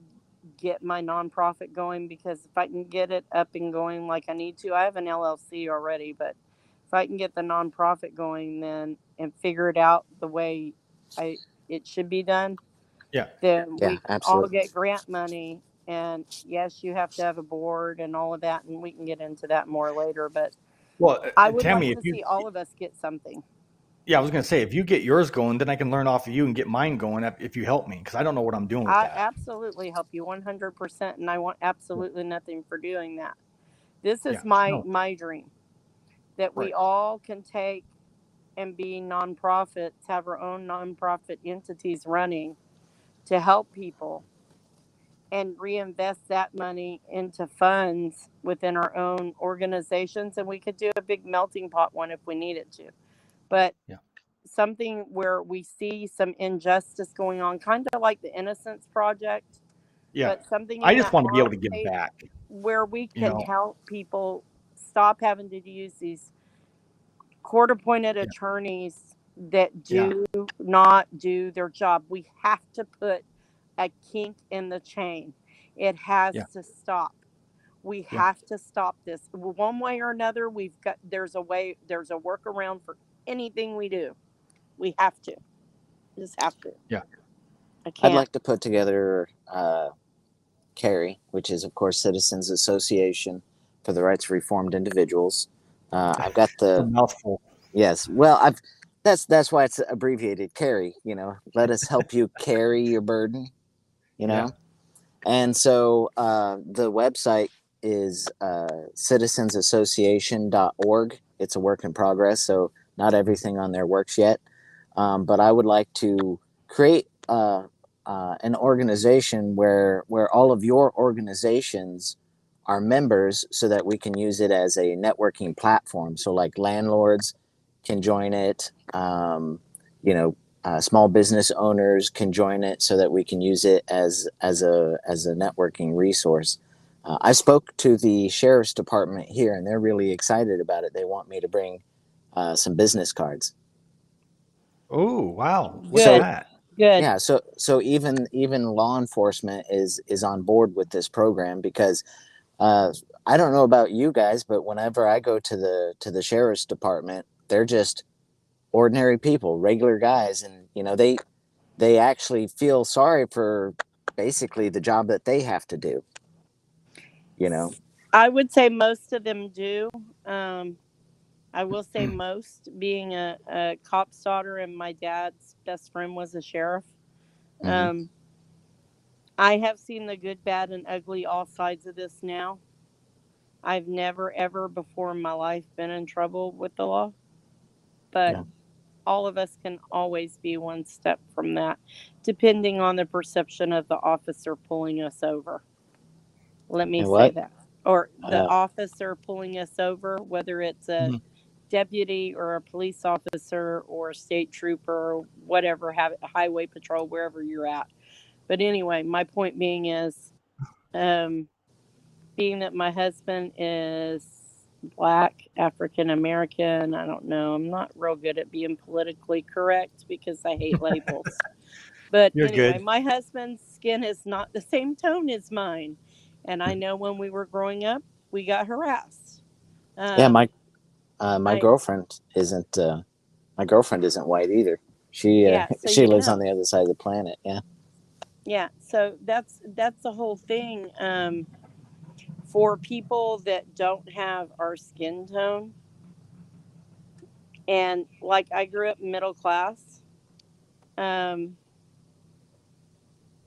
get my nonprofit going, because if I can get it up and going like I need to, I have an LLC already, but if I can get the nonprofit going then and figure it out the way it should be done, then we all get grant money. And yes, you have to have a board and all of that, and we can get into that more later. But I would like to see all of us get something. Yeah, I was going to say, if you get yours going, then I can learn off of you and get mine going if you help me, because I don't know what I'm doing with that. I absolutely help you 100%, and I want absolutely nothing for doing that. This is my dream, that we all can take and be nonprofits, have our own nonprofit entities running to help people, and reinvest that money into funds within our own organizations. And we could do a big melting pot one if we needed to. But something where we see some injustice going on, kind of like the Innocence Project. Yeah. But something I just want to be able to give back. Where we can help people stop having to use these court-appointed attorneys that do not do their job. We have to put a kink in the chain. It has to stop. We have to stop this one way or another. There's a workaround for anything we do. We have to. Just have to. Yeah. I'd like to put together CARI, which is, of course, Citizens Association for the Rights of Reformed Individuals. I've got the mouthful. Yes. Well, that's why it's abbreviated CARI. Let us help you carry your burden. And so the website is citizensassociation.org. It's a work in progress, so not everything on there works yet. But I would like to create an organization where all of your organizations are members, so that we can use it as a networking platform. So like landlords can join it, small business owners can join it, so that we can use it as a networking resource. I spoke to the sheriff's department here, and they're really excited about it. They want me to bring some business cards. Oh, wow. Look Good. at that. Good. Yeah, so even law enforcement is on board with this program, because I don't know about you guys, but whenever I go to the sheriff's department, they're just ordinary people, regular guys, and they actually feel sorry for basically the job that they have to do. I would say most of them do. I will say most, being a cop's daughter, and my dad's best friend was a sheriff. Mhm. I have seen the good, bad, and ugly, all sides of this now. I've never, ever before in my life been in trouble with the law, but Yeah. all of us can always be one step from that, depending on the perception of the officer pulling us over. Let me And say what? that. Or the Uh, officer pulling us over, whether it's a Mhm. deputy or a police officer or a state trooper or whatever, have highway patrol, wherever you're at. But anyway, my point being is, being that my husband is Black, African American, I don't know. I'm not real good at being politically correct because I hate labels. But You're anyway, good. my husband's skin is not the same tone as mine. And I know when we were growing up, we got harassed. yeah, Um, my I, girlfriend isn't white either. She yeah, so she you lives on know. the other side of the planet. Yeah. Yeah, so that's the whole thing. For people that don't have our skin tone, and like I grew up middle class, um,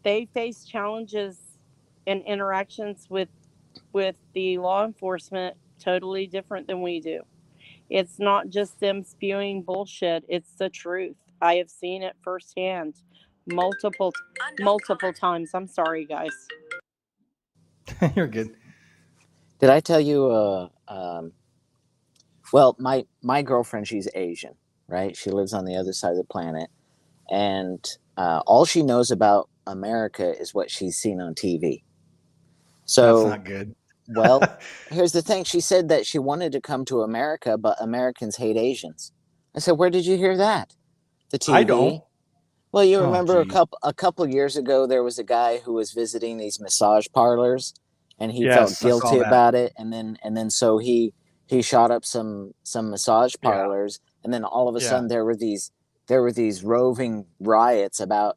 they face challenges and interactions with the law enforcement totally different than we do. It's not just them spewing bullshit, it's the truth. I have seen it firsthand multiple times. I'm sorry, guys. You're good. Did I tell you? Well, my girlfriend, she's Asian, right? She lives on the other side of the planet, and all she knows about America is what she's seen on TV. That's So, not good. well, here's the thing. She said that she wanted to come to America, but Americans hate Asians. I said, "Where did you hear that?" The I don't. TV. Well, you Oh, remember geez. a couple years ago, there was a guy who was visiting these massage parlors, and he felt Yes, I saw guilty that. about it, and then so he shot up some massage Yeah. parlors, and then all of a Yeah. sudden there were these roving riots about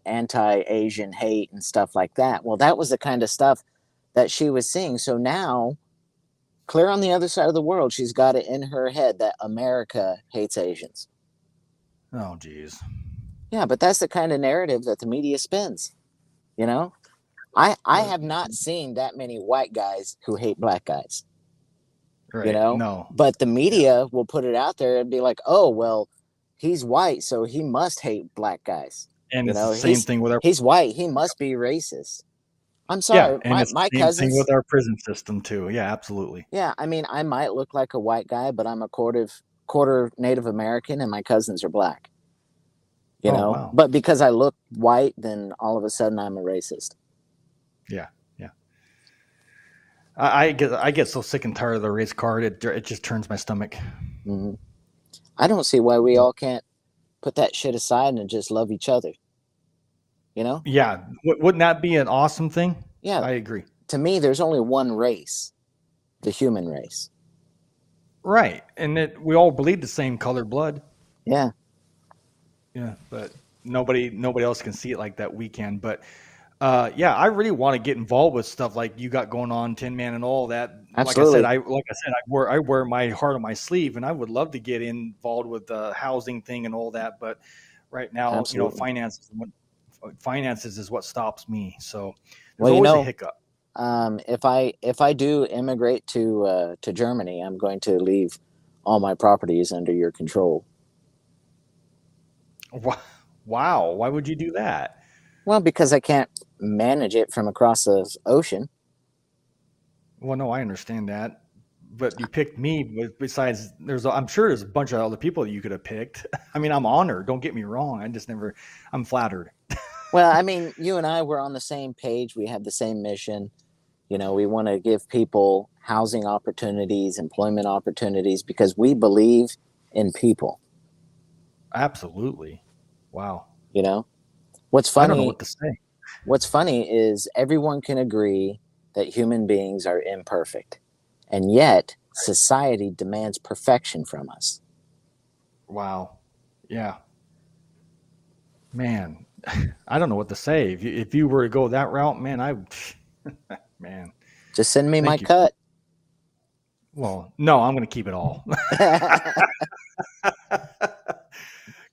anti-Asian hate and stuff like that. Well, that was the kind of stuff that she was seeing. So now, clear on the other side of the world, she's got it in her head that America hates Asians. Oh, geez. Yeah, but that's the kind of narrative that the media spins. You know, I have not seen that many white guys who hate black guys. Right. No. But the media will put it out there and be like, oh well, he's white, so he must hate black guys. And You it's the know, same he's thing with our he's white, he must be racist. I'm yeah, sorry, and it's my the same thing with cousins. our prison system too. Yeah, absolutely. Yeah, I mean, I might look like a white guy, but I'm a quarter Native American, and my cousins are black. Oh, wow. But because I look white, then all of a sudden I'm a racist. Yeah. Yeah. I get so sick and tired of the race card. It just turns my stomach. Hmm. I don't see why we all can't put that shit aside and just love each other. Yeah. Wouldn't that be an awesome thing? Yeah, I agree. to me, there's only one race, the human race. Right. And we all bleed the same colored blood. Yeah. Yeah. But nobody else can see it like that. We can. But yeah, I really want to get involved with stuff like you got going on, Tin Man, and all that. Absolutely. I wear my heart on my sleeve, and I would love to get involved with the housing thing and all that. But right now, Absolutely. finances is what stops me. So Well, there's always a hiccup. If I do immigrate to Germany, I'm going to leave all my properties under your control. Wow. Why would you do that? Well, because I can't manage it from across the ocean. Well, no, I understand that. But you picked me. Besides, I'm sure there's a bunch of other people that you could have picked. I mean, I'm honored. Don't get me wrong. I'm flattered. Well, I mean, you and I were on the same page. We have the same mission. We want to give people housing opportunities, employment opportunities, because we believe in people. Absolutely. Wow. What's I don't know funny what to say. What's funny is everyone can agree that human beings are imperfect, and yet society demands perfection from us. Wow. Yeah. Man, I don't know what to say. If you were to go that route, man, man, Just send me my thank you. cut. Well, no, I'm going to keep it all.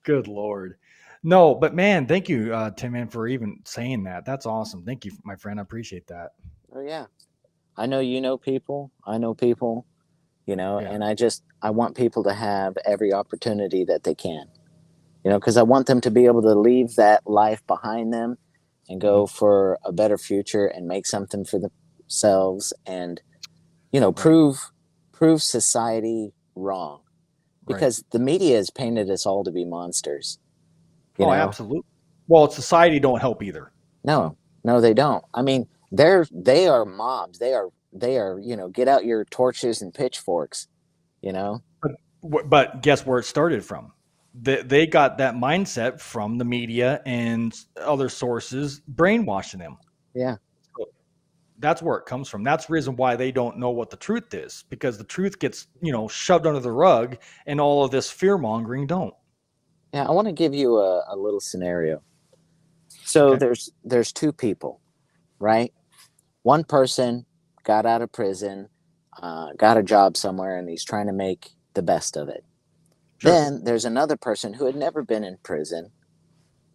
Good Lord. No, but man, thank you, Tim, man, for even saying that. That's awesome. Thank you, my friend. I appreciate that. Oh yeah, I know you know people. I know people. Yeah. And I want people to have every opportunity that they can. Because I want them to be able to leave that life behind them and go for a better future and make something for themselves and prove society wrong, because the media has painted us all to be monsters. Absolutely. Well, society don't help either. No, they don't. I mean, they are mobs. They are get out your torches and pitchforks. But guess where it started from? They got that mindset from the media and other sources brainwashing them. Yeah. So that's where it comes from. That's the reason why they don't know what the truth is, because the truth gets, shoved under the rug, and all of this fear mongering don't. Yeah. I want to give you a little scenario. So Okay. there's two people, right? One person got out of prison, got a job somewhere, and he's trying to make the best of it. Sure. Then there's another person who had never been in prison,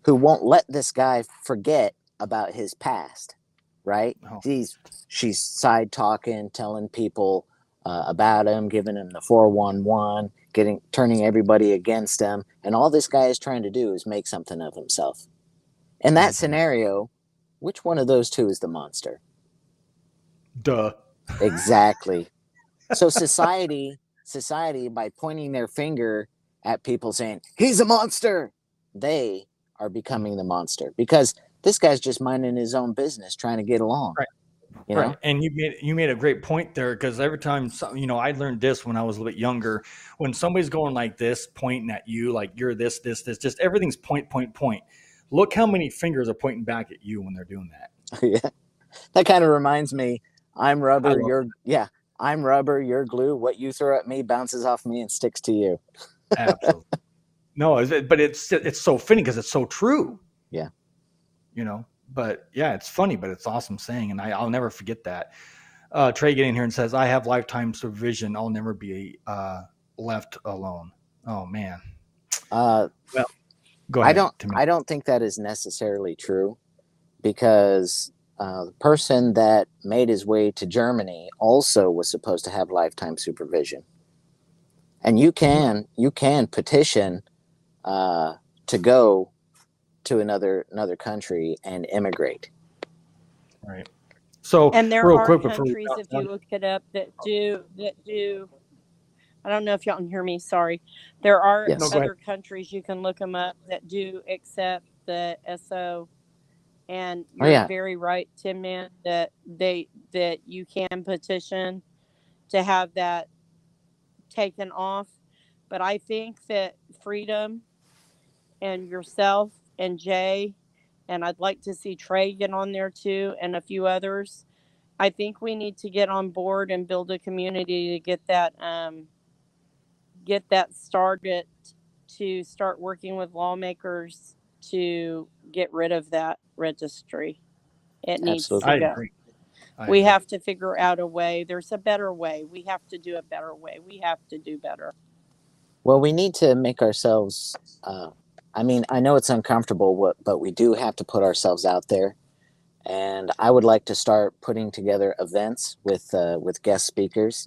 who won't let this guy forget about his past, right? Oh. She's side talking, telling people about him, giving him the 411, turning everybody against him, and all this guy is trying to do is make something of himself. In that scenario, which one of those two is the monster? Duh. Exactly. So society, by pointing their finger at people saying, he's a monster, they are becoming the monster, because this guy's just minding his own business, trying to get along. Right. You know? Right. And you made a great point there, because every time, I learned this when I was a little bit younger. When somebody's going like this, pointing at you, like you're this, just everything's point. Look how many fingers are pointing back at you when they're doing that. Yeah. That kind of reminds me, I'm rubber, I'm rubber, you're glue. What you throw at me bounces off me and sticks to you. Absolutely. No, but it's so funny because it's so true. Yeah. But yeah, it's funny, but it's awesome saying, and I'll never forget that. Trey getting here and says, I have lifetime supervision. I'll never be left alone. Oh man. Well, go ahead. I don't think that is necessarily true, because the person that made his way to Germany also was supposed to have lifetime supervision. And you can petition to go to another country and immigrate. Right. So, and there real are quick countries, if you look it up, that do. I don't know if y'all can hear me. Sorry. There are other countries, you can look them up, that do accept the SO. And you're very right, Tim, man, that you can petition to have that taken off. But I think that Freedom and yourself and Jay, and I'd like to see Trey get on there too, and a few others, I think we need to get on board and build a community to get that started, to start working with lawmakers to get rid of that registry. It needs to go. I agree. We have to figure out a way. There's a better way. We have to do a better way. We have to do better. Well, we need to make ourselves, I mean, I know it's uncomfortable, but we do have to put ourselves out there. And I would like to start putting together events with guest speakers.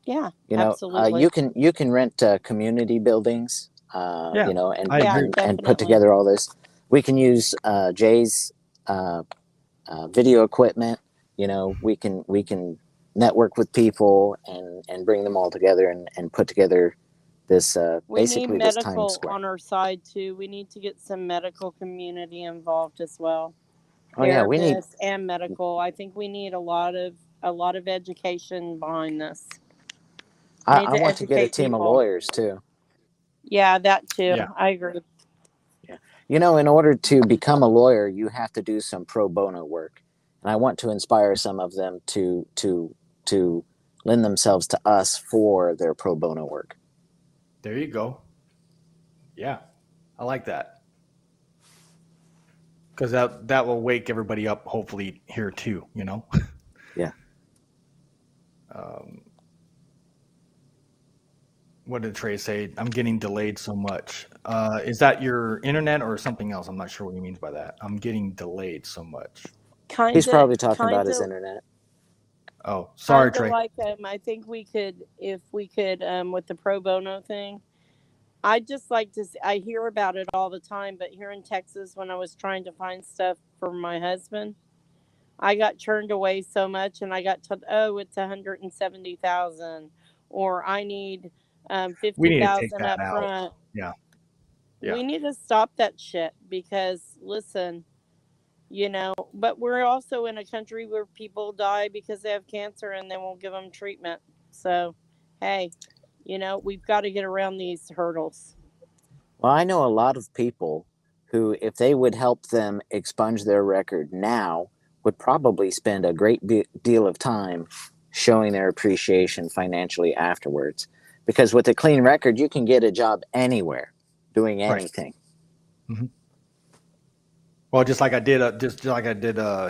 Yeah, absolutely. You can rent community buildings Yeah, you know, and, I Yeah, agree. and definitely. put together all this. We can use Jay's video equipment. You know, we can network with people and bring them all together and put together this We need basically this Times medical Square. on our side too. We need to get some medical community involved as well. Oh yeah, we need. Therapists and medical. I think we need a lot of education behind this. We need I to want to get a educate team of people. lawyers too. Yeah, that too. Yeah. I agree. Yeah, you know, in order to become a lawyer, you have to do some pro bono work, and I want to inspire some of them to lend themselves to us for their pro bono work. There you go. Yeah, I like that. Because that will wake everybody up, hopefully, here too, you know? Yeah. What did Trey say? I'm getting delayed so much. Is that your internet or something else? I'm not sure what he means by that. I'm getting delayed so much. He's probably talking about his internet. Oh, sorry, Trey. Like I think we could, if we could, with the pro bono thing. I just like to. I hear about it all the time, but here in Texas, when I was trying to find stuff for my husband, I got turned away so much, and I got told, "Oh, it's 170,000," or "I need We need to take 50,000 that up out. front." Yeah. We need to stop that shit because, listen, you know, but we're also in a country where people die because they have cancer and they won't give them treatment. So, hey, you know, we've got to get around these hurdles. Well, I know a lot of people who, if they would help them expunge their record now, would probably spend a great deal of time showing their appreciation financially afterwards. Because with a clean record, you can get a job anywhere, doing anything. Right. Mm-hmm. Well, just like I did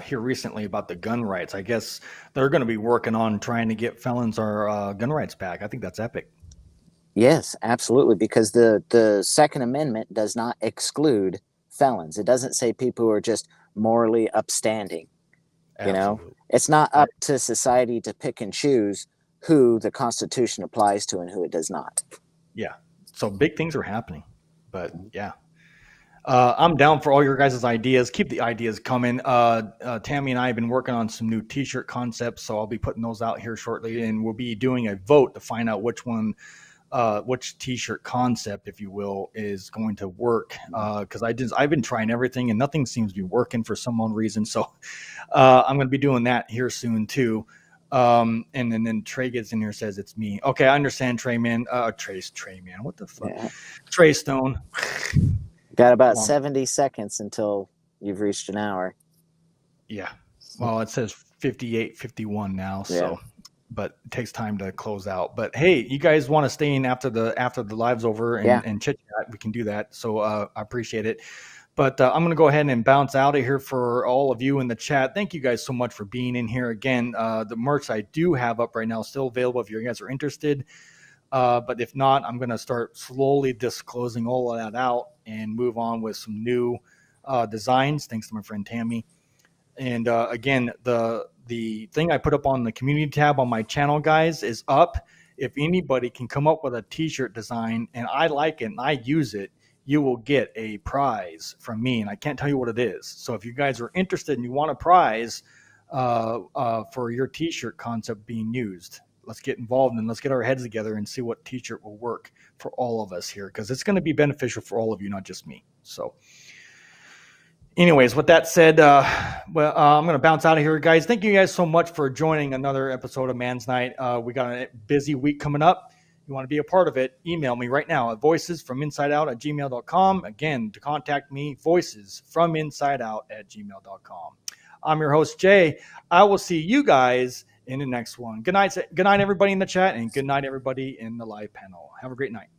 here recently about the gun rights. I guess they're going to be working on trying to get felons our gun rights back. I think that's epic. Yes, absolutely. Because the Second Amendment does not exclude felons. It doesn't say people who are just morally upstanding. Absolutely. You know, it's not up to society to pick and choose who the Constitution applies to and who it does not. Yeah. So big things are happening. But yeah. I'm down for all your guys' ideas. Keep the ideas coming. Tammy and I have been working on some new t-shirt concepts, so I'll be putting those out here shortly, and we'll be doing a vote to find out which t-shirt concept, if you will, is going to work. Because I've been trying everything and nothing seems to be working for some unknown reason. So I'm going to be doing that here soon too. And then Trey gets in here and says it's me. Okay, I understand, Trey man. Trey man. What the fuck? Yeah. Trey Stone. Got about 70 seconds until you've reached an hour. Yeah. Well, it says 58:51 now, so but it takes time to close out. But hey, you guys want to stay in after the live's over and chit chat, we can do that. So I appreciate it. But I'm going to go ahead and bounce out of here for all of you in the chat. Thank you guys so much for being in here again. The merch I do have up right now is still available if you guys are interested. But if not, I'm going to start slowly disclosing all of that out and move on with some new designs, thanks to my friend Tammy. And again, the thing I put up on the community tab on my channel, guys, is up. If anybody can come up with a t-shirt design and I like it and I use it, you will get a prize from me. And I can't tell you what it is. So if you guys are interested and you want a prize for your t-shirt concept being used, let's get involved and let's get our heads together and see what t-shirt will work for all of us here, because it's going to be beneficial for all of you, not just me. So anyways, with that said, I'm going to bounce out of here, guys. Thank you guys so much for joining another episode of Man's Night. We got a busy week coming up. You want to be a part of it, email me right now at voicesfrominsideout@gmail.com. Again, to contact me, voicesfrominsideout@gmail.com. I'm your host, Jay. I will see you guys in the next one. Good night, everybody in the chat, and good night, everybody in the live panel. Have a great night.